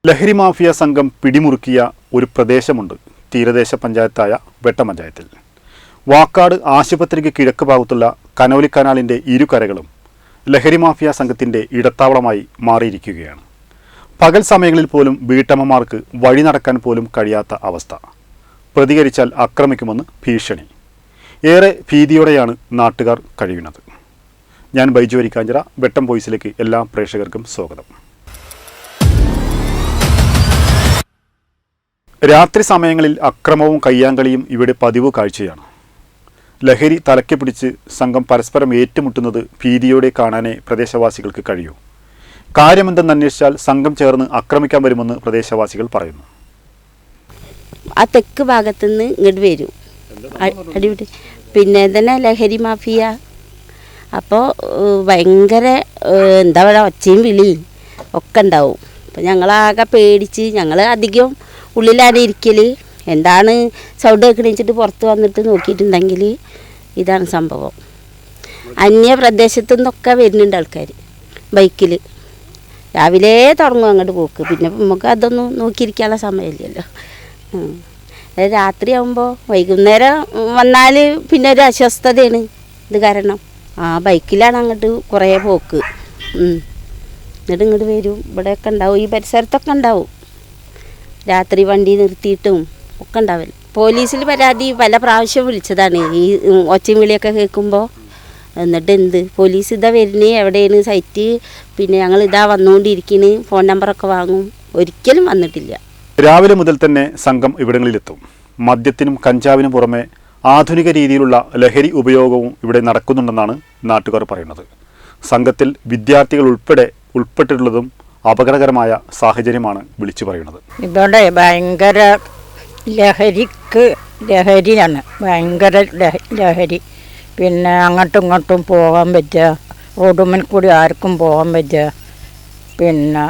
ലഹരി മാഫിയ സംഘം പിടിമുറുക്കിയ ഒരു പ്രദേശമുണ്ട് തീരദേശ പഞ്ചായത്തായ വെട്ടപഞ്ചായത്തിൽ. വാക്കാട് ആശുപത്രിക്ക് കിഴക്ക് ഭാഗത്തുള്ള കനോലി കനാലിൻ്റെ ഇരുകരകളും ലഹരി മാഫിയ സംഘത്തിൻ്റെ ഇടത്താവളമായി മാറിയിരിക്കുകയാണ്. പകൽ സമയങ്ങളിൽ പോലും വീട്ടമ്മമാർക്ക് വഴി നടക്കാൻ പോലും കഴിയാത്ത അവസ്ഥ. പ്രതികരിച്ചാൽ ആക്രമിക്കുമെന്ന് ഭീഷണി. ഏറെ ഭീതിയോടെയാണ് നാട്ടുകാർ കഴിയുന്നത്. ഞാൻ ബൈജു അരിക്കാഞ്ചിറ. വെട്ടം വോയിസിലേക്ക് എല്ലാ പ്രേക്ഷകർക്കും സ്വാഗതം. രാത്രി സമയങ്ങളിൽ അക്രമവും കയ്യാങ്കളിയും ഇവിടെ പതിവ് കാഴ്ചയാണ്. ലഹരി തലയ്ക്ക് പിടിച്ച് സംഘം പരസ്പരം ഏറ്റുമുട്ടുന്നത് ഭീതിയോടെ കാണാനേ പ്രദേശവാസികൾക്ക് കഴിയൂ. കാര്യമെന്തെന്ന് അന്വേഷിച്ചാൽ സംഘം ചേർന്ന് ആക്രമിക്കാൻ വരുമെന്ന് പ്രദേശവാസികൾ പറയുന്നു. ആ തെക്ക് ഭാഗത്തുനിന്ന് ഇങ്ങോട്ട് വരും അടിപിടി. പിന്നെ തന്നെ ലഹരി മാഫിയ. അപ്പോൾ ഭയങ്കര എന്താ പറയുക, ഒച്ചയും വിളിയും ഒക്കെ ഉണ്ടാവും. അപ്പോൾ ഞങ്ങളാകെ പേടിച്ച് ഞങ്ങൾ അധികം ഉള്ളിലാണ് ഇരിക്കൽ. എന്താണ് സൗണ്ട് കേൾക്കണിച്ചിട്ട് പുറത്ത് വന്നിട്ട് നോക്കിയിട്ടുണ്ടെങ്കിൽ ഇതാണ് സംഭവം. അന്യ പ്രദേശത്തു നിന്നൊക്കെ വരുന്നുണ്ട് ആൾക്കാർ ബൈക്കിൽ. രാവിലെ തുടങ്ങും അങ്ങോട്ട് പോക്ക്. പിന്നെ നമുക്ക് അതൊന്നും നോക്കിയിരിക്കാനുള്ള സമയമില്ലല്ലോ. രാത്രിയാകുമ്പോൾ വൈകുന്നേരം വന്നാൽ പിന്നെ ഒരു അസ്വസ്ഥതയാണ്. ഇത് കാരണം ബൈക്കിലാണ് അങ്ങോട്ട് കുറേ പോക്ക്. എന്നിട്ട് ഇങ്ങോട്ട് വരും. ഇവിടെയൊക്കെ ഉണ്ടാവും, ഈ പരിസരത്തൊക്കെ ഉണ്ടാവും. രാത്രി വണ്ടി നിർത്തിയിട്ടും ഒക്കെ ഉണ്ടാവില്ല. പോലീസിൽ പരാതി പല പ്രാവശ്യം വിളിച്ചതാണ് ഈ ഒച്ചയും വിളിയൊക്കെ കേൾക്കുമ്പോൾ. എന്നിട്ട് എന്ത്, പോലീസ് ഇതാ വരുന്നേ, എവിടെയാണ് സൈറ്റ്, പിന്നെ ഞങ്ങൾ ഇതാ വന്നുകൊണ്ടിരിക്കുന്നു, ഫോൺ നമ്പറൊക്കെ വാങ്ങും. ഒരിക്കലും വന്നിട്ടില്ല. രാവിലെ മുതൽ തന്നെ സംഘം ഇവിടങ്ങളിലെത്തും. മദ്യത്തിനും കഞ്ചാവിനും പുറമെ ആധുനിക രീതിയിലുള്ള ലഹരി ഉപയോഗവും ഇവിടെ നടക്കുന്നുണ്ടെന്നാണ് നാട്ടുകാർ പറയുന്നത്. സംഘത്തിൽ വിദ്യാർത്ഥികൾ ഉൾപ്പെട്ടിട്ടുള്ളതും അപകടകരമായ സാഹചര്യമാണ് വിളിച്ചു പറയുന്നത്. ഇവിടെ ഭയങ്കര ലഹരിയാണ്, ഭയങ്കര ലഹരി. പിന്നെ അങ്ങോട്ടും ഇങ്ങോട്ടും പോകാൻ പറ്റുക, റോഡുമ്മൽ കൂടി ആർക്കും പോകാൻ പറ്റുക. പിന്നെ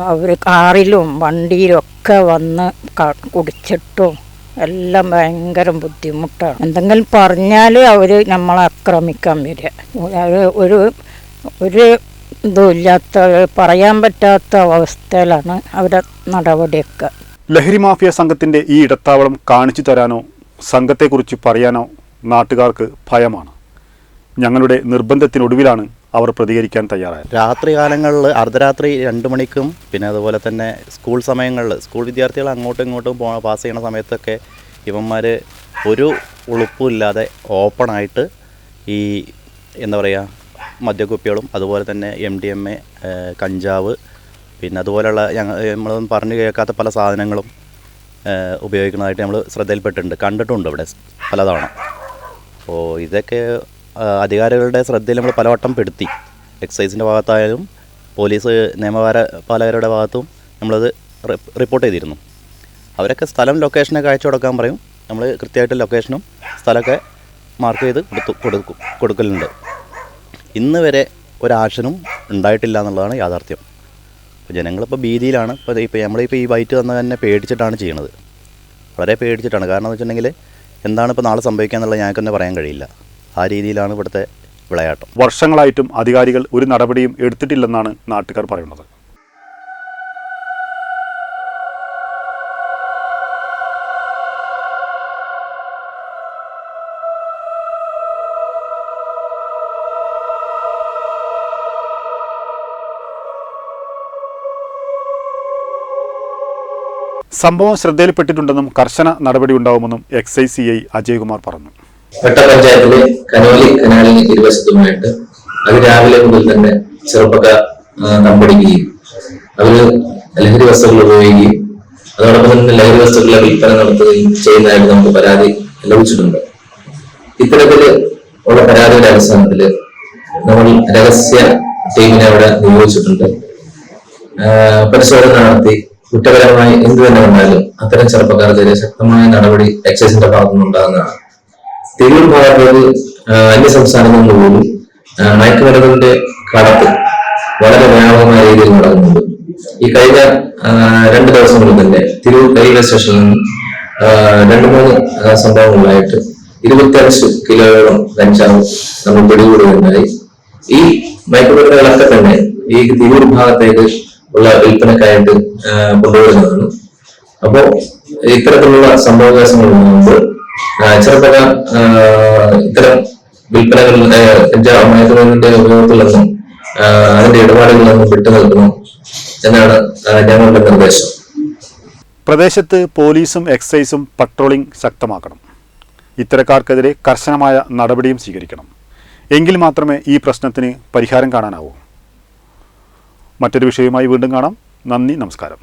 അവർ കാറിലും വണ്ടിയിലും ഒക്കെ വന്ന് കുടിച്ചിട്ടും എല്ലാം ഭയങ്കര ബുദ്ധിമുട്ടാണ്. എന്തെങ്കിലും പറഞ്ഞാൽ അവർ നമ്മളെ ആക്രമിക്കാൻ വരിക. ഒരു ഇതുമില്ലാത്ത, പറയാൻ പറ്റാത്ത അവസ്ഥയിലാണ് അവരുടെ നടപടിയൊക്കെ. ലഹരി മാഫിയ സംഘത്തിൻ്റെ ഈ ഇടത്താവളം കാണിച്ചു തരാനോ സംഘത്തെക്കുറിച്ച് പറയാനോ നാട്ടുകാർക്ക് ഭയമാണ്. ഞങ്ങളുടെ നിർബന്ധത്തിനൊടുവിലാണ് അവർ പ്രതികരിക്കാൻ തയ്യാറായത്. രാത്രി കാലങ്ങളിൽ അർദ്ധരാത്രി 2 മണിക്കും പിന്നെ അതുപോലെ തന്നെ സ്കൂൾ സമയങ്ങളിൽ സ്കൂൾ വിദ്യാർത്ഥികൾ അങ്ങോട്ടും ഇങ്ങോട്ടും പാസ് ചെയ്യുന്ന സമയത്തൊക്കെ ഇവന്മാർ ഒരു ഉളുപ്പുമില്ലാതെ ഓപ്പണായിട്ട് ഈ എന്താ പറയുക മദ്യക്കുപ്പികളും അതുപോലെ തന്നെ MDMA, കഞ്ചാവ്, പിന്നെ അതുപോലെയുള്ള നമ്മളൊന്നും പറഞ്ഞു കേൾക്കാത്ത പല സാധനങ്ങളും ഉപയോഗിക്കുന്നതായിട്ട് നമ്മൾ ശ്രദ്ധയിൽപ്പെട്ടിട്ടുണ്ട്, കണ്ടിട്ടുണ്ട് ഇവിടെ പലതവണ. അപ്പോൾ ഇതൊക്കെ അധികാരികളുടെ ശ്രദ്ധയിൽ നമ്മൾ പലവട്ടം പെടുത്തി. എക്സൈസിൻ്റെ ഭാഗത്തായാലും പോലീസ് നിയമപാലകരുടെ ഭാഗത്തും നമ്മളത് റിപ്പോർട്ട് ചെയ്തിരുന്നു. അവരൊക്കെ സ്ഥലം ലൊക്കേഷനൊക്കെ അയച്ചു കൊടുക്കാൻ പറയും. നമ്മൾ കൃത്യമായിട്ട് ലൊക്കേഷനും സ്ഥലമൊക്കെ മാർക്ക് ചെയ്ത് കൊടുക്കലുണ്ട്. ഇന്ന് വരെ ഒരു ആക്ഷനും ഉണ്ടായിട്ടില്ല എന്നുള്ളതാണ് യാഥാർത്ഥ്യം. അപ്പോൾ ജനങ്ങളിപ്പോൾ ഭീതിയിലാണ്. ഇപ്പോൾ നമ്മളിപ്പോൾ ഈ ബൈറ്റ് തന്നെ പേടിച്ചിട്ടാണ് ചെയ്യണത്. വളരെ പേടിച്ചിട്ടാണ്. കാരണം എന്ന് വെച്ചിട്ടുണ്ടെങ്കിൽ എന്താണ് ഇപ്പോൾ നാളെ സംഭവിക്കുക എന്നുള്ളത് ഞങ്ങൾക്ക് തന്നെ പറയാൻ കഴിയില്ല. ആ രീതിയിലാണ് ഇവിടുത്തെ വിളയാട്ടം. വർഷങ്ങളായിട്ടും അധികാരികൾ ഒരു നടപടിയും എടുത്തിട്ടില്ലെന്നാണ് നാട്ടുകാർ പറയുന്നത്. സംഭവം ശ്രദ്ധയിൽപ്പെട്ടിട്ടുണ്ടെന്നും കർശന നടപടി ഉണ്ടാവുമെന്നും എക്സൈസ് CI അജയ്കുമാർ പറഞ്ഞു. വെട്ടപഞ്ചായത്തിലെ കനോലി കനാലിന് ഇരുവശത്തുമായിട്ട് രാവിലെ മുതൽ തന്നെ ചെറുപ്പക്കാർ തമ്പടിക്കുകയും അവര് ലഹരി വസ്തുക്കൾ ഉപയോഗിക്കുകയും അതോടൊപ്പം തന്നെ ലഹരി വസ്തുക്കളെ വിൽപ്പന നടത്തുകയും ചെയ്യുന്നതായിട്ട് നമുക്ക് പരാതി ലഭിച്ചിട്ടുണ്ട്. ഇത്തരത്തില് ഉള്ള പരാതിയുടെ അടിസ്ഥാനത്തില് നമ്മൾ രഹസ്യ ടീമിനെ അവിടെ നിയോഗിച്ചിട്ടുണ്ട്. പരിശോധന നടത്തി കുറ്റപരമായി എന്ത് തന്നെ വന്നാലും അത്തരം ചെറുപ്പക്കാർക്കെതിരെ ശക്തമായ നടപടി എക്സൈസിന്റെ ഭാഗത്തുനിന്ന് ഉണ്ടാകുന്നതാണ്. തിരൂർ ഭാഗത്ത് അന്യ സംസ്ഥാനങ്ങളിൽ നിന്ന് പോലും മയക്കുമരുന്നിന്റെ കടത്ത് വളരെ വ്യാപകമായ രീതിയിൽ നടക്കുന്നുണ്ട്. ഈ കഴിഞ്ഞ 2 ദിവസങ്ങളിൽ തന്നെ തിരൂർ റെയിൽവേ സ്റ്റേഷനിൽ നിന്ന് 2-3 സംഭവങ്ങളിലായിട്ട് 25 കിലോയോളം കഞ്ചാവ് നമ്മൾ പിടികൂടുകയുണ്ടായി. ഈ മയക്കുമരുന്നുകളൊക്കെ തന്നെ ഈ തിരൂർ ഭാഗത്തേക്ക് ഉള്ള വിൽപ്പനക്കായിട്ട് കൊണ്ടുവരുന്നതാണ്. അപ്പോൾ ഇത്തരത്തിലുള്ള സംഭവവികാസങ്ങൾ ഉണ്ടാകുമ്പോൾ ചെറുപ്പക്കാർ ഇത്തരം വിൽപ്പനകൾ മയക്കുമരുന്നിന്റെ ഉപയോഗത്തിൽ നിന്നും അതിന്റെ ഇടപാടുകളിൽ നിന്നും വിട്ടുനിൽക്കണം എന്നാണ് ഞങ്ങളുടെ നിർദ്ദേശം. പ്രദേശത്ത് പോലീസും എക്സൈസും പട്രോളിംഗ് ശക്തമാക്കണം. ഇത്തരക്കാർക്കെതിരെ കർശനമായ നടപടിയും സ്വീകരിക്കണം. എങ്കിൽ മാത്രമേ ഈ പ്രശ്നത്തിന് പരിഹാരം കാണാനാവൂ. മറ്റൊരു വിഷയവുമായി വീണ്ടും കാണാം. നന്ദി, നമസ്കാരം.